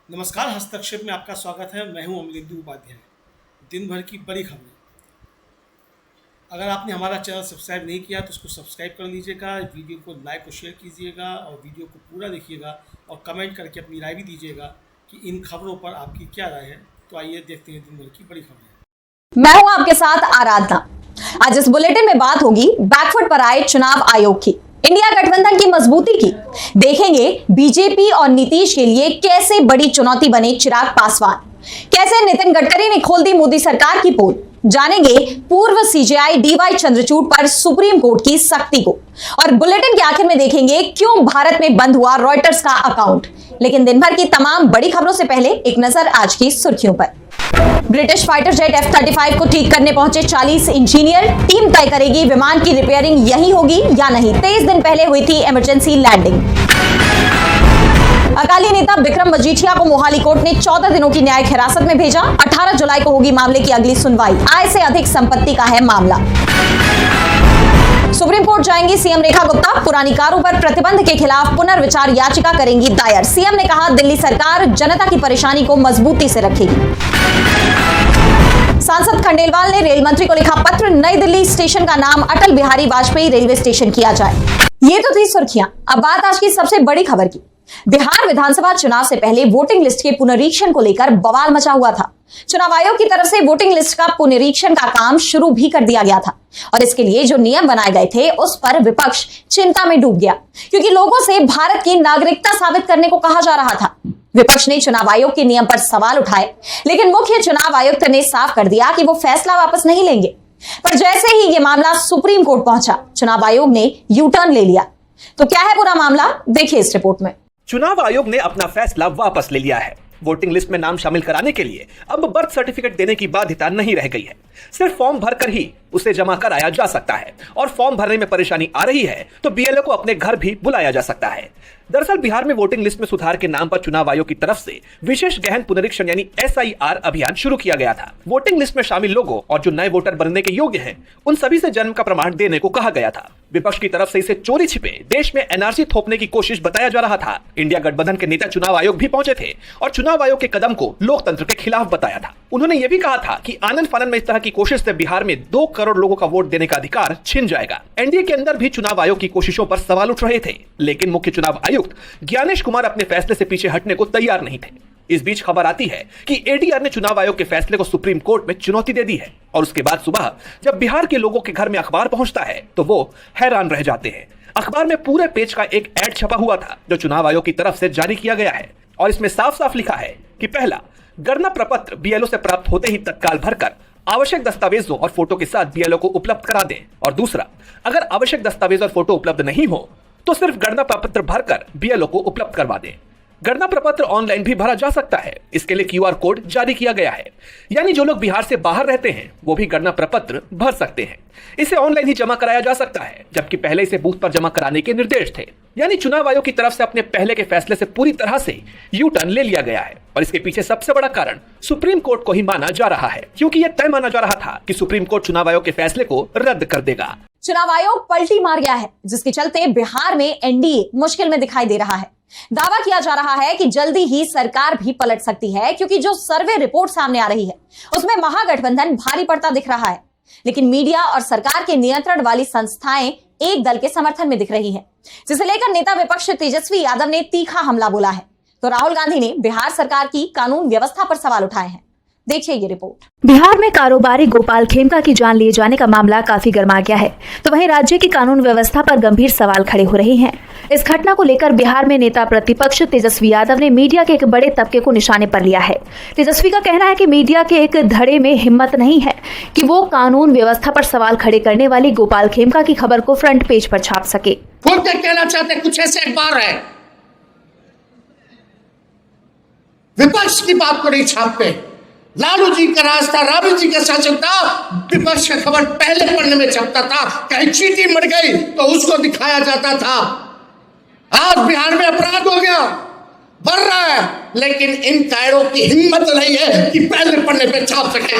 नमस्कार, हस्तक्षेप में आपका स्वागत है। मैं हूं अमलेंदु उपाध्याय। दिन भर की बड़ी खबरें। अगर आपने हमारा चैनल सब्सक्राइब नहीं किया तो उसको सब्सक्राइब कर लीजिएगा, वीडियो को लाइक और शेयर कीजिएगा और वीडियो को पूरा देखिएगा और कमेंट करके अपनी राय भी दीजिएगा कि इन खबरों पर आपकी क्या राय है। तो आइए देखते हैं दिन भर की बड़ी खबरें। मैं हूं आपके साथ आराधना। आज इस बुलेटिन में बात होगी बैकफुट पर आए चुनाव आयोग की, इंडिया गठबंधन की मजबूती की। देखेंगे बीजेपी और नीतीश के लिए कैसे बड़ी चुनौती बने चिराग पासवान, कैसे नितिन गडकरी ने खोल दी मोदी सरकार की पोल। जानेंगे पूर्व सीजेआई डीवाई चंद्रचूड़ पर सुप्रीम कोर्ट की सख्ती को, और बुलेटिन के आखिर में देखेंगे क्यों भारत में बंद हुआ रॉयटर्स का अकाउंट। लेकिन दिन भर की तमाम बड़ी खबरों से पहले एक नजर आज की सुर्खियों पर। ब्रिटिश फाइटर जेट F-35 को ठीक करने पहुंचे 40 इंजीनियर, टीम तय करेगी विमान की रिपेयरिंग यही होगी या नहीं। 23 दिन पहले हुई थी इमरजेंसी लैंडिंग। अकाली नेता बिक्रम मजीठिया को मोहाली कोर्ट ने 14 दिनों की न्यायिक हिरासत में भेजा। 18 जुलाई को होगी मामले की अगली सुनवाई। आय से अधिक संपत्ति का है मामला। सुप्रीम कोर्ट जाएंगी सीएम रेखा गुप्ता, पुरानी कारों पर प्रतिबंध के खिलाफ पुनर्विचार याचिका करेंगी दायर। सीएम ने कहा दिल्ली सरकार जनता की परेशानी को मजबूती से रखेगी। सांसद खंडेलवाल ने रेल मंत्री को लिखा पत्र, नई दिल्ली स्टेशन का नाम अटल बिहारी वाजपेयी रेलवे स्टेशन किया जाए। ये तो थी सुर्खियां। अब बात आज की सबसे बड़ी खबर की। बिहार विधानसभा चुनाव से पहले वोटिंग लिस्ट के पुनरीक्षण को लेकर बवाल मचा हुआ था। चुनाव आयोग की तरफ से वोटिंग लिस्ट का पुनरीक्षण का काम शुरू भी कर दिया गया था, और इसके लिए जो नियम बनाए गए थे उस पर विपक्ष चिंता में डूब गया, क्योंकि लोगों से भारत की नागरिकता साबित करने को कहा जा रहा था। विपक्ष ने चुनाव आयोग के नियम पर सवाल उठाए, लेकिन मुख्य चुनाव आयुक्त ने साफ कर दिया कि वो फैसला वापस नहीं लेंगे। पर जैसे ही ये मामला सुप्रीम कोर्ट पहुंचा, चुनाव आयोग ने यू टर्न ले लिया। तो क्या है पूरा मामला, देखिए इस रिपोर्ट में। चुनाव आयोग ने अपना फैसला वापस ले लिया है। वोटिंग लिस्ट में नाम शामिल कराने के लिए अब बर्थ सर्टिफिकेट देने की बाध्यता नहीं रह गई है। सिर्फ फॉर्म भरकर ही उसे जमा कराया जा सकता है, और फॉर्म भरने में परेशानी आ रही है तो बीएलओ को अपने घर भी बुलाया जा सकता है। दरअसल बिहार में वोटिंग लिस्ट में सुधार के नाम पर चुनाव आयोग की तरफ से विशेष गहन पुनरीक्षण यानी SIR अभियान शुरू किया गया था। वोटिंग लिस्ट में शामिल लोगों और जो नए वोटर बनने के योग्य हैं, उन सभी से जन्म का प्रमाण देने को कहा गया था। विपक्ष की तरफ से इसे चोरी छिपे देश में NRC थोपने की कोशिश बताया जा रहा था। इंडिया गठबंधन के नेता चुनाव आयोग भी पहुंचे थे और चुनाव आयोग के कदम को लोकतंत्र के खिलाफ बताया था। उन्होंने यह भी कहा था कि आनंद फानन में इस तरह की कोशिश से बिहार में 2 करोड़ लोगों का वोट देने का अधिकार छिन जाएगा। एनडीए के अंदर भी चुनाव आयोग की कोशिशों पर सवाल उठ रहे थे, लेकिन मुख्य चुनाव आयुक्त ज्ञानेश कुमार अपने फैसले से पीछे हटने को तैयार नहीं थे। इस बीच खबर आती है कि ADR ने चुनाव आयोग के फैसले को सुप्रीम कोर्ट में चुनौती दे दी है, और उसके बाद सुबह जब बिहार के लोगों के घर में अखबार पहुंचता है तो वो हैरान रह जाते हैं। अखबार में पूरे पेज का एक ऐड छपा हुआ था जो चुनाव आयोग की तरफ से जारी किया गया है, और इसमें साफ साफ लिखा है कि पहला, गणना प्रपत्र BLO से प्राप्त होते ही तत्काल भरकर आवश्यक दस्तावेजों और फोटो के साथ BLO को उपलब्ध करा दें, और दूसरा, अगर आवश्यक दस्तावेज और फोटो उपलब्ध नहीं हो तो सिर्फ गणना प्रपत्र भरकर BLO को उपलब्ध करवा दें। गणना प्रपत्र ऑनलाइन भी भरा जा सकता है, इसके लिए QR कोड जारी किया गया है, यानी जो लोग बिहार से बाहर रहते हैं वो भी गणना प्रपत्र भर सकते हैं। इसे ऑनलाइन ही जमा कराया जा सकता है, जबकि पहले इसे बूथ पर जमा कराने के निर्देश थे। यानी चुनाव आयोग की तरफ से अपने पहले के फैसले से पूरी तरह से यू टर्न ले लिया गया है, और इसके पीछे सबसे बड़ा कारण सुप्रीम कोर्ट को ही माना जा रहा है, क्योंकि यह तय माना जा रहा था कि सुप्रीम कोर्ट चुनाव आयोग के फैसले को रद्द कर देगा। चुनाव आयोग पलटी मार गया है, जिसके चलते बिहार में एनडीए मुश्किल में दिखाई दे रहा है। दावा किया जा रहा है कि जल्दी ही सरकार भी पलट सकती है, क्योंकि जो सर्वे रिपोर्ट सामने आ रही है उसमें महागठबंधन भारी पड़ता दिख रहा है। लेकिन मीडिया और सरकार के नियंत्रण वाली संस्थाएं एक दल के समर्थन में दिख रही हैं, जिसे लेकर नेता विपक्ष तेजस्वी यादव ने तीखा हमला बोला है। तो राहुल गांधी ने बिहार सरकार की कानून व्यवस्था पर सवाल उठाए हैं। देखिए ये रिपोर्ट। बिहार में कारोबारी गोपाल खेमका की जान लिए जाने का मामला काफी गर्मा गया है, तो वहीं राज्य की कानून व्यवस्था पर गंभीर सवाल खड़े हो रहे हैं। इस घटना को लेकर बिहार में नेता प्रतिपक्ष तेजस्वी यादव ने मीडिया के एक बड़े तबके को निशाने पर लिया है। तेजस्वी का कहना है कि मीडिया के एक धड़े में हिम्मत नहीं है कि वो कानून व्यवस्था पर सवाल खड़े करने वाली गोपाल खेमका की खबर को फ्रंट पेज पर छाप सके। कहना चाहते कुछ ऐसे अखबार है विपक्ष की बात को नहीं छापते। लालू जी का राज था, राबड़ी जी का शासन था, विपक्ष का खबर पहले पढ़ने में छपता था। कहीं चींटी मर गई तो उसको दिखाया जाता था। आज बिहार में अपराध हो गया, बढ़ रहा है, लेकिन इन कायरों की हिम्मत नहीं है कि पहले पढ़ने पे छाप सके।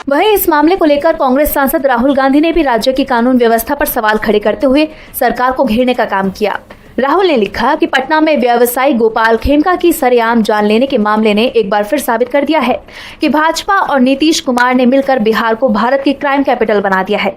वहीं इस मामले को लेकर कांग्रेस सांसद राहुल गांधी ने भी राज्य की कानून व्यवस्था पर सवाल खड़े करते हुए सरकार को घेरने का काम किया। राहुल ने लिखा कि पटना में व्यवसायी गोपाल खेमका की सरेआम जान लेने के मामले ने एक बार फिर साबित कर दिया है कि भाजपा और नीतीश कुमार ने मिलकर बिहार को भारत की क्राइम कैपिटल बना दिया है।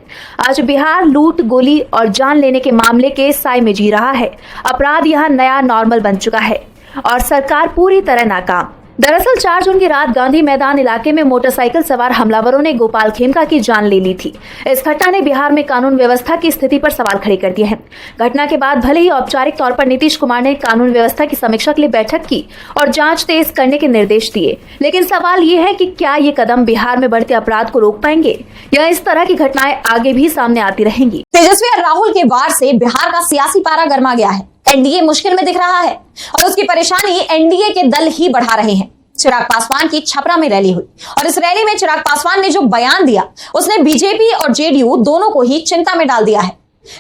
आज बिहार लूट, गोली और जान लेने के मामले के साए में जी रहा है। अपराध यहाँ नया नॉर्मल बन चुका है और सरकार पूरी तरह नाकाम। दरअसल 4 जून की रात गांधी मैदान इलाके में मोटरसाइकिल सवार हमलावरों ने गोपाल खेमका की जान ले ली थी। इस घटना ने बिहार में कानून व्यवस्था की स्थिति पर सवाल खड़े कर दिए हैं। घटना के बाद भले ही औपचारिक तौर पर नीतीश कुमार ने कानून व्यवस्था की समीक्षा के लिए बैठक की और जांच तेज करने के निर्देश दिए, लेकिन सवाल ये है कि क्या ये कदम बिहार में बढ़ते अपराध को रोक पाएंगे या इस तरह की घटनाएं आगे भी सामने आती रहेंगी। तेजस्वी और राहुल के वार से बिहार का सियासी पारा गर्मा गया है। एनडीए मुश्किल में दिख रहा है और उसकी परेशानी एनडीए के दल ही बढ़ा रहे हैं। चिराग पासवान की छपरा में रैली हुई और इस रैली में चिराग पासवान ने जो बयान दिया उसने बीजेपी और जेडीयू दोनों को ही चिंता में डाल दिया है।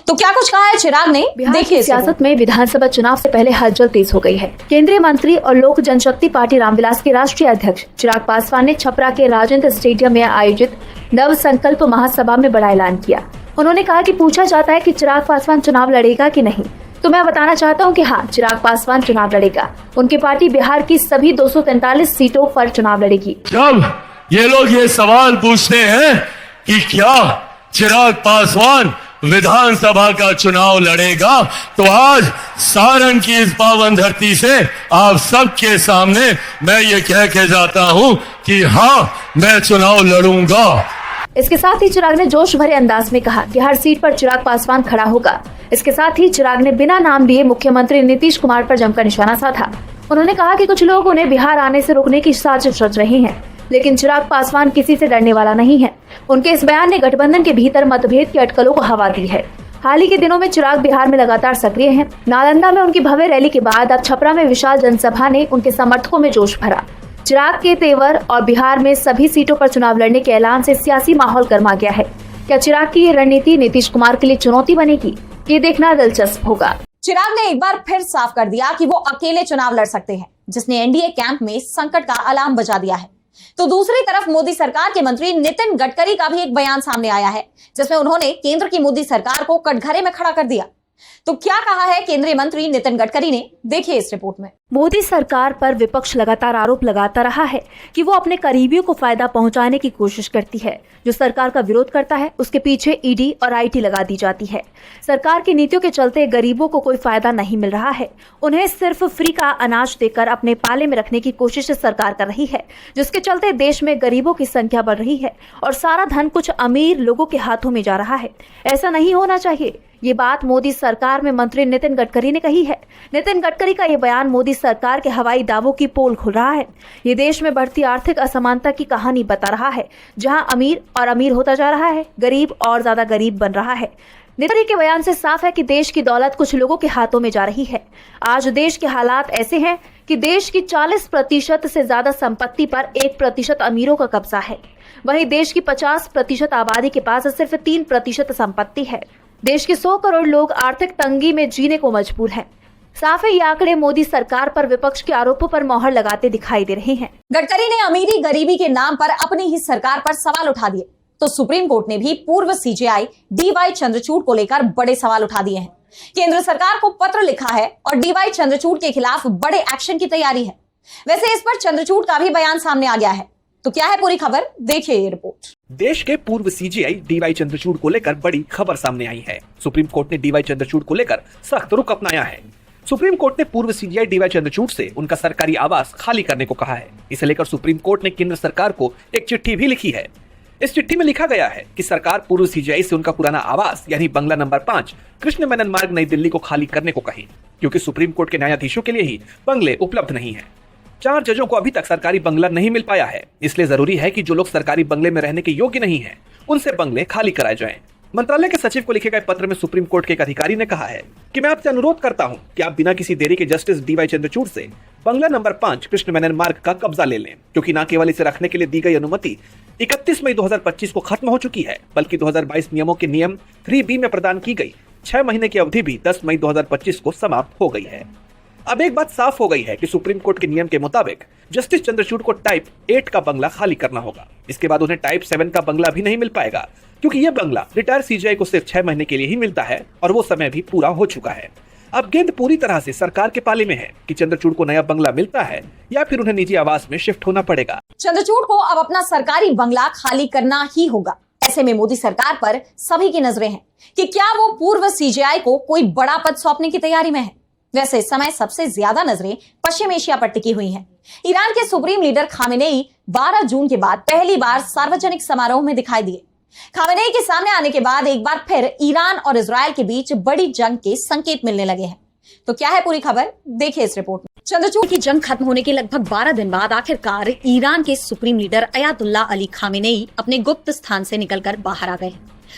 तो क्या कुछ कहा है चिराग ने, देखिए। सियासत में विधानसभा चुनाव से पहले हलचल तेज हो गई है। केंद्रीय मंत्री और लोक जनशक्ति पार्टी रामविलास के राष्ट्रीय अध्यक्ष चिराग पासवान ने छपरा के राजेंद्र स्टेडियम में आयोजित नव संकल्प महासभा में बड़ा ऐलान किया। उन्होंने कहा कि पूछा जाता है कि चिराग पासवान चुनाव लड़ेगा कि नहीं, तो मैं बताना चाहता हूं कि हाँ, चिराग पासवान चुनाव लड़ेगा। उनकी पार्टी बिहार की सभी 243 सीटों पर चुनाव लड़ेगी। जब ये लोग ये सवाल पूछते हैं कि क्या चिराग पासवान विधानसभा का चुनाव लड़ेगा, तो आज सारण की इस पावन धरती से आप सबके सामने मैं ये कह के जाता हूं कि हाँ, मैं चुनाव लड़ूंगा। इसके साथ ही चिराग ने जोश भरे अंदाज में कहा कि हर सीट पर चिराग पासवान खड़ा होगा। इसके साथ ही चिराग ने बिना नाम लिए मुख्यमंत्री नीतीश कुमार पर जमकर निशाना साधा। उन्होंने कहा कि कुछ लोग उन्हें बिहार आने से रोकने की साजिश रच रहे हैं, लेकिन चिराग पासवान किसी से डरने वाला नहीं है। उनके इस बयान ने गठबंधन के भीतर मतभेद की अटकलों को हवा दी है। हाल ही के दिनों में चिराग बिहार में लगातार सक्रिय हैं। नालंदा में उनकी भव्य रैली के बाद अब छपरा में विशाल जनसभा ने उनके समर्थकों में जोश भरा। चिराग के तेवर और बिहार में सभी सीटों पर चुनाव लड़ने के ऐलान से सियासी माहौल गर्मा गया है। क्या चिराग की ये रणनीति नीतीश कुमार के लिए चुनौती बनेगी, ये देखना दिलचस्प होगा। चिराग ने एक बार फिर साफ कर दिया कि वो अकेले चुनाव लड़ सकते हैं, जिसने एनडीए कैंप में संकट का अलार्म बजा दिया है। तो दूसरी तरफ मोदी सरकार के मंत्री नितिन गडकरी का भी एक बयान सामने आया है, जिसमें उन्होंने केंद्र की मोदी सरकार को कटघरे में खड़ा कर दिया। तो क्या कहा है केंद्रीय मंत्री नितिन गडकरी ने, देखिए इस रिपोर्ट में। मोदी सरकार पर विपक्ष लगातार आरोप लगाता रहा है कि वो अपने करीबियों को फायदा पहुंचाने की कोशिश करती है। जो सरकार का विरोध करता है उसके पीछे ईडी और आईटी लगा दी जाती है। सरकार की नीतियों के चलते गरीबों को कोई फायदा नहीं मिल रहा है। उन्हें सिर्फ फ्री का अनाज देकर अपने पाले में रखने की कोशिश सरकार कर रही है, जिसके चलते देश में गरीबों की संख्या बढ़ रही है और सारा धन कुछ अमीर लोगों के हाथों में जा रहा है। ऐसा नहीं होना चाहिए। ये बात मोदी सरकार में मंत्री नितिन गडकरी ने कही है। नितिन गडकरी का ये बयान मोदी सरकार के हवाई दावों की पोल खुल रहा है। ये देश में बढ़ती आर्थिक असमानता की कहानी बता रहा है, जहां अमीर और अमीर होता जा रहा है, गरीब और ज्यादा गरीब बन रहा है। नितिन के बयान से साफ है कि देश की दौलत कुछ लोगों के हाथों में जा रही है। आज देश के हालात ऐसे हैं कि देश की 40% से ज्यादा संपत्ति पर 1% अमीरों का कब्जा है। वहीं देश की 50% आबादी के पास सिर्फ 3% संपत्ति है। देश के 100 करोड़ लोग आर्थिक तंगी में जीने को मजबूर हैं। साफ है, ये आंकड़े मोदी सरकार पर विपक्ष के आरोपों पर मोहर लगाते दिखाई दे रहे हैं। गडकरी ने अमीरी गरीबी के नाम पर अपनी ही सरकार पर सवाल उठा दिए, तो सुप्रीम कोर्ट ने भी पूर्व सीजेआई डीवाई चंद्रचूड़ को लेकर बड़े सवाल उठा दिए हैं। केंद्र सरकार को पत्र लिखा है और डीवाई चंद्रचूड़ के खिलाफ बड़े एक्शन की तैयारी है। वैसे इस पर चंद्रचूड़ का भी बयान सामने आ गया है। तो क्या है पूरी खबर, देखिए ये रिपोर्ट। देश के पूर्व सीजीआई डीवाई चंद्रचूड़ को लेकर बड़ी खबर सामने आई है। सुप्रीम कोर्ट ने डीवाई चंद्रचूड़ को लेकर सख्त रुख अपनाया है। सुप्रीम कोर्ट ने पूर्व सीजीआई डीवाई चंद्रचूड़ से उनका सरकारी आवास खाली करने को कहा है। इसे लेकर सुप्रीम कोर्ट ने केंद्र सरकार को एक चिट्ठी भी लिखी है। इस चिट्ठी में लिखा गया है कि सरकार पूर्व सीजीआई से उनका पुराना आवास यानी बंगला नंबर 5 कृष्ण मेनन मार्ग नई दिल्ली को खाली करने को कहे, क्योंकि सुप्रीम कोर्ट के न्यायाधीशों के लिए ही बंगले उपलब्ध नहीं है। 4 जजों को अभी तक सरकारी बंगला नहीं मिल पाया है, इसलिए जरूरी है कि जो लोग सरकारी बंगले में रहने के योग्य नहीं है उनसे बंगले खाली कराए जाएं। मंत्रालय के सचिव को लिखे गए पत्र में सुप्रीम कोर्ट के एक अधिकारी ने कहा है कि मैं आपसे अनुरोध करता हूं कि आप बिना किसी देरी के जस्टिस डीवाई चंद्रचूड़ से बंगला नंबर 5 कृष्ण मेनन मार्ग का कब्जा ले लें, क्योंकि न केवल इसे रखने के लिए दी गई अनुमति 31 मई 2025 को खत्म हो चुकी है, बल्कि 2022 नियमों के नियम 3B में प्रदान की गई 6 महीने की अवधि भी 10 मई 2025 को समाप्त हो गई है। अब एक बात साफ हो गई है कि सुप्रीम कोर्ट के नियम के मुताबिक जस्टिस चंद्रचूड़ को टाइप 8 का बंगला खाली करना होगा। इसके बाद उन्हें टाइप 7 का बंगला भी नहीं मिल पाएगा, क्योंकि यह बंगला रिटायर सीजीआई को सिर्फ 6 महीने के लिए ही मिलता है और वो समय भी पूरा हो चुका है। अब गेंद पूरी तरह से सरकार के पाले में है कि चंद्रचूड़ को नया बंगला मिलता है या फिर उन्हें निजी आवास में शिफ्ट होना पड़ेगा। चंद्रचूड़ को अब अपना सरकारी बंगला खाली करना ही होगा। ऐसे में मोदी सरकार पर सभी की नजरें हैं कि क्या वो पूर्व सीजेआई को कोई बड़ा पद सौंपने की तैयारी में है। वैसे इस समय सबसे ज्यादा नजरें पश्चिम एशिया पर टिकी हुई हैं। ईरान के सुप्रीम लीडर खामेनेई 12 जून के बाद पहली बार सार्वजनिक समारोह में दिखाई दिए। खामेनेई के सामने आने के बाद एक बार फिर ईरान और इजरायल के बीच बड़ी जंग के संकेत मिलने लगे हैं। तो क्या है पूरी खबर, देखिए इस रिपोर्ट में। चंद्रचूड़ की जंग खत्म होने के लगभग 12 दिन बाद आखिरकार ईरान के supreme leader Ayatollah Ali Khamenei अपने गुप्त स्थान से निकलकर बाहर आ गए,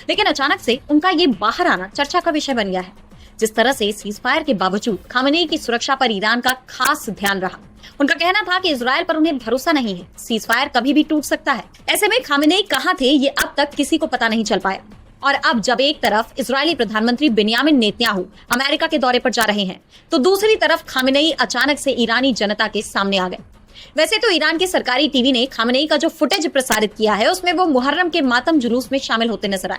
लेकिन अचानक से उनका ये बाहर आना चर्चा का विषय बन गया है। जिस तरह से सीजफायर के बावजूद खामेनेई की सुरक्षा पर ईरान का खास ध्यान रहा। उनका कहना था कि इजरायल पर उन्हें भरोसा नहीं है, सीजफायर कभी भी टूट सकता है। ऐसे में खामेनेई कहां थे ये अब तक किसी को पता नहीं चल पाया। और अब जब एक तरफ इजरायली प्रधानमंत्री बेंयामिन नेतन्याहू अमेरिका के दौरे पर जा रहे हैं, तो दूसरी तरफ खामेनेई अचानक से ईरानी जनता के सामने आ गए। वैसे तो ईरान के सरकारी टीवी ने खामेनेई का जो फुटेज प्रसारित किया है उसमें वो मुहर्रम के मातम जुलूस में शामिल होते नजर आए,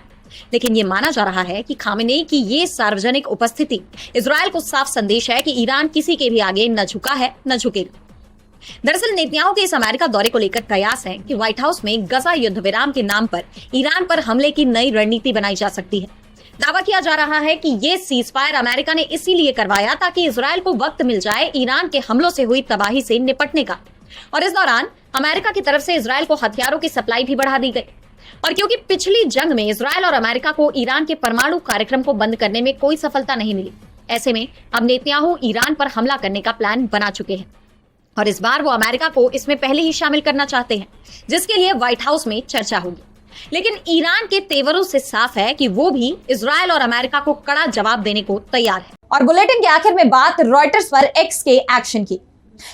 लेकिन ये माना जा रहा है कि खामेनेई की ये सार्वजनिक उपस्थिति इजरायल को साफ संदेश है कि ईरान किसी के भी आगे न झुका है न झुकेगा। दरअसल नेतन्याहू के इस अमेरिका दौरे को लेकर कयास है कि व्हाइट हाउस में गजा युद्ध विराम के नाम पर ईरान पर हमले की नई रणनीति बनाई जा सकती है। दावा किया जा रहा है कि ये सीजफायर अमेरिका ने इसीलिए करवाया ताकि इजरायल को वक्त मिल जाए ईरान के हमलों से हुई तबाही से निपटने का। और इस दौरान अमेरिका की तरफ से इजरायल को हथियारों की सप्लाई भी बढ़ा दी गई। और क्योंकि पिछली जंग में इजरायल और अमेरिका को ईरान के परमाणु कार्यक्रम को बंद करने में कोई सफलता नहीं मिली, ऐसे में अब नेतन्याहू ईरान पर हमला करने का प्लान बना चुके हैं और इस बार वो अमेरिका को इसमें पहले ही शामिल करना चाहते हैं, जिसके लिए व्हाइट हाउस में चर्चा होगी। लेकिन ईरान के तेवरों से साफ है कि वो भी इजरायल और अमेरिका को कड़ा जवाब देने को तैयार है। और बुलेटिन के आखिर में बात रॉयटर्स पर एक्स के एक्शन की।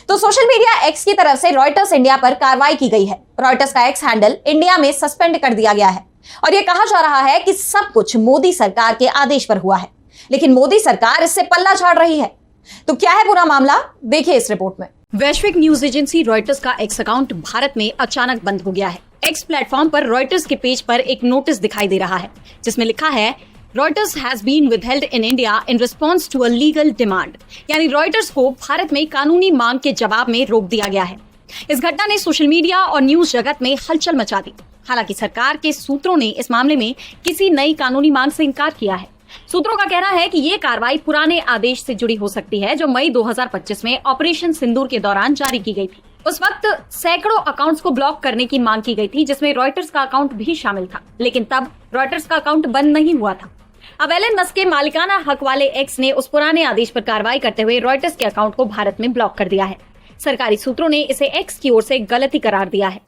तो सोशल मीडिया एक्स की तरफ से रॉयटर्स इंडिया पर कार्रवाई की गई है। रॉयटर्स का एक्स हैंडल इंडिया में सस्पेंड कर दिया गया है और यह कहा जा रहा है कि सब कुछ मोदी सरकार के आदेश पर हुआ है, लेकिन मोदी सरकार इससे पल्ला झाड़ रही है। तो क्या है पूरा मामला, देखिए इस रिपोर्ट में। वैश्विक न्यूज एजेंसी रॉयटर्स का एक्स अकाउंट भारत में अचानक बंद हो गया है। एक्स प्लेटफॉर्म पर रॉयटर्स के पेज पर एक नोटिस दिखाई दे रहा है जिसमें लिखा है Reuters has been withheld in India in response to a legal demand, यानी रॉयटर्स को भारत में कानूनी मांग के जवाब में रोक दिया गया है। इस घटना ने सोशल मीडिया और न्यूज जगत में हलचल मचा दी। हालांकि सरकार के सूत्रों ने इस मामले में किसी नई कानूनी मांग से इनकार किया है। सूत्रों का कहना है कि ये कार्रवाई पुराने आदेश से जुड़ी हो सकती है जो मई 2025 में ऑपरेशन सिंदूर के दौरान जारी की गई थी। उस वक्त सैकड़ों अकाउंट्स को ब्लॉक करने की मांग की गई थी जिसमें रॉयटर्स का अकाउंट भी शामिल था, लेकिन तब रॉयटर्स का अकाउंट बंद नहीं हुआ था। अब एलन मस्क के मालिकाना हक वाले एक्स ने उस पुराने आदेश पर कार्रवाई करते हुए रॉयटर्स के अकाउंट को भारत में ब्लॉक कर दिया है। सरकारी सूत्रों ने इसे एक्स की ओर से गलती करार दिया है।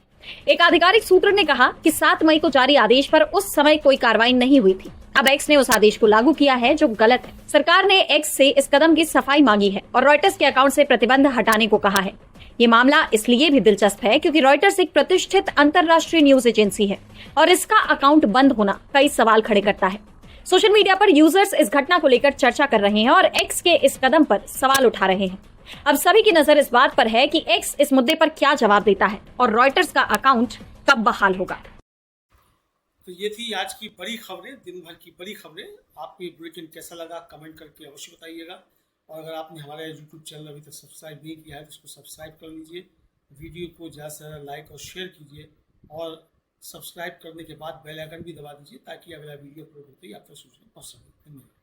एक आधिकारिक सूत्र ने कहा कि 7 मई को जारी आदेश पर उस समय कोई कार्रवाई नहीं हुई थी। अब एक्स ने उस आदेश को लागू किया है जो गलत है। सरकार ने एक्स से इस कदम की सफाई मांगी है और रॉयटर्स के अकाउंट से प्रतिबंध हटाने को कहा है। ये मामला इसलिए भी दिलचस्प है क्योंकि रॉयटर्स एक प्रतिष्ठित अंतर्राष्ट्रीय न्यूज एजेंसी है और इसका अकाउंट बंद होना कई सवाल खड़े करता है। सोशल मीडिया पर यूजर्स इस घटना को लेकर चर्चा कर रहे हैं और एक्स के इस कदम पर सवाल उठा रहे हैं। अब सभी की नजर इस बात पर है कि एक्स इस मुद्दे पर क्या जवाब देता है और रॉयटर्स का अकाउंट कब बहाल होगा। तो ये थी आज की बड़ी खबरें, दिन भर की बड़ी खबरें। आपको ये बुलेटिन कैसा लगा कमेंट करके अवश्य बताइएगा। और अगर आपने हमारा यूट्यूब चैनल अभी तक सब्सक्राइब नहीं किया है तो इसको सब्सक्राइब कर लीजिए। वीडियो को ज़्यादा से ज़्यादा लाइक और शेयर कीजिए और सब्सक्राइब करने के बाद बेल आइकन भी दबा दीजिए ताकि अगला वीडियो अपलोड होते ही आप तक सूचना पहुँच सके। धन्यवाद।